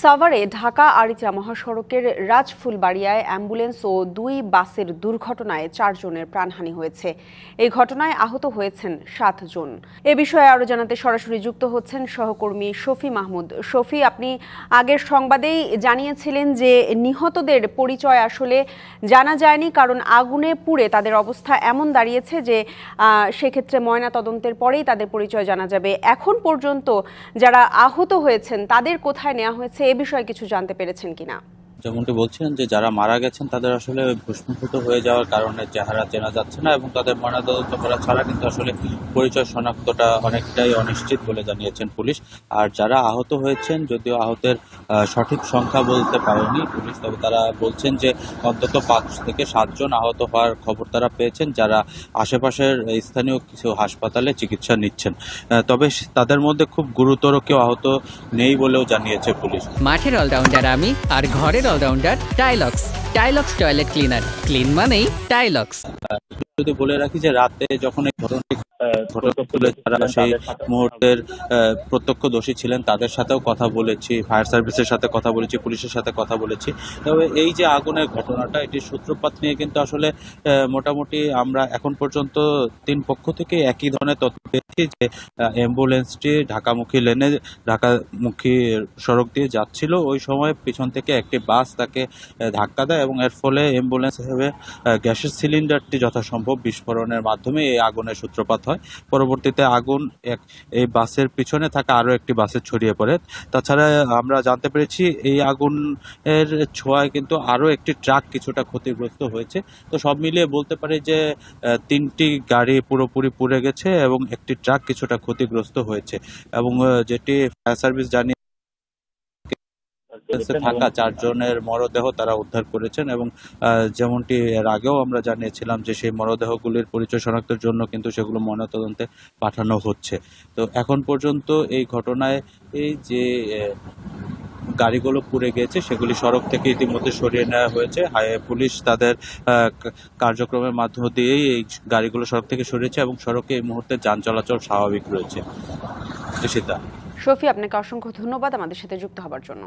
সাভারে ঢাকা আরিচা মহাসড়কের রাজফুলবাড়িয়ায় অ্যাম্বুলেন্স ও ২ বাসের দুর্ঘটনায় ৪ জনের প্রাণহানি হয়েছে। এই ঘটনায় আহত হয়েছেন ৭ জন। এ বিষয়ে আরো জানাতে সরাসরি যুক্ত হচ্ছেন সহকর্মী শফি মাহমুদ। শফি, আপনি আগের সংবাদেই জানিয়েছিলেন যে নিহতদের পরিচয় আসলে জানা যায়নি, কারণ আগুনে পুড়ে তাদের অবস্থা এমন দাঁড়িয়েছে যে সেক্ষেত্রে ময়নাতদন্তের পরেই তাদের পরিচয় জানা যাবে। এখন পর্যন্ত যারা আহত হয়েছেন তাদের কোথায় নেওয়া হয়েছে, এ বিষয়ে কিছু জানতে পেরেছেন কিনা? যেমনটি বলছেন যে যারা মারা গেছেন তাদের আসলে ভস্মীভূত হয়ে যাওয়ার কারণে চেহারা চেনা যাচ্ছে না এবং তাদের ময়নাতদন্ত করা ছাড়া কিন্তু আসলে পরিচয় শনাক্তটা অনেকটাই অনিশ্চিত বলে জানিয়েছেন পুলিশ। আর যারা আহত হয়েছেন, যদিও আহতের সঠিক সংখ্যা বলতে পারেনি পুলিশ, তবে তারা বলছেন যে অন্তত ৫ থেকে ৭ জন আহত হওয়ার খবর তারা পেয়েছেন, যারা আশেপাশের স্থানীয় কিছু হাসপাতালে চিকিৎসা নিচ্ছেন। তবে তাদের মধ্যে খুব গুরুতর কেউ আহত নেই বলেও জানিয়েছে পুলিশ। মাঠের অলরাউন্ডার আমি, আর ঘরের allrounder Tilex. Tilex toilet cleaner, clean মানেই টাইলক্স। যদি বলে রাখি যে রাতে যখন এই ঘটনাটি ঘটে, যারা সেই মুহূর্তের প্রত্যক্ষদর্শী ছিলেন তাদের সাথেও কথা বলেছি, ফায়ার সার্ভিসের সাথে কথা বলেছি, পুলিশের সাথে কথা বলেছি। তবে এই যে আগুনের ঘটনাটা, এটির সূত্রপাত নিয়ে কিন্তু আসলে মোটামুটি আমরা এখন পর্যন্ত ৩ পক্ষ থেকে একই ধরনের তথ্য পেয়েছি যে অ্যাম্বুলেন্সটি ঢাকামুখী লেনে, ঢাকামুখী সড়ক দিয়ে যাচ্ছিল। ওই সময় পিছন থেকে একটি বাস তাকে ধাক্কা দেয় এবং এর ফলে অ্যাম্বুলেন্স হিসেবে গ্যাসের সিলিন্ডারটি যথাসম্ভব বিস্ফোরণের মাধ্যমে এই আগুনের সূত্রপাত হয়। পরবর্তীতে আগুন এই বাসের পিছনে থাকা আরো একটি বাসে ছড়িয়ে পড়ে। তাছাড়া আমরা জানতে পেরেছি এই আগুনের ছোঁয়ায় কিন্তু আরো একটি ট্রাক কিছুটা ক্ষতিগ্রস্ত হয়েছে। তো সব মিলিয়ে বলতে পারি যে ৩টি গাড়ি পুরোপুরি পুড়ে গেছে এবং একটি ট্রাক কিছুটা ক্ষতিগ্রস্ত হয়েছে। এবং যেটি ফায়ার সার্ভিস জানিয়ে থাকা ৪ জনের মরদেহ তারা উদ্ধার করেছেন এবং যেমনটি এর আগেও আমরা জানিয়েছিলাম যে সেই মরদেহগুলির পরিচয় শনাক্তের জন্য কিন্তু সেগুলো ময়নাতদন্তে পাঠানো হচ্ছে। তো এখন পর্যন্ত এই ঘটনায় এই যে গাড়িগুলো পুড়ে গিয়েছে সেগুলি সড়ক থেকে ইতিমধ্যে সরিয়ে নেওয়া হয়েছে। পুলিশ তাদের কার্যক্রমের মাধ্যম দিয়েই এই গাড়িগুলো সড়ক থেকে সরিয়েছে এবং সড়কে এই মুহূর্তে যান চলাচল স্বাভাবিক রয়েছে। শফি, আপনাকে অসংখ্য ধন্যবাদ আমাদের সাথে যুক্ত হবার জন্য।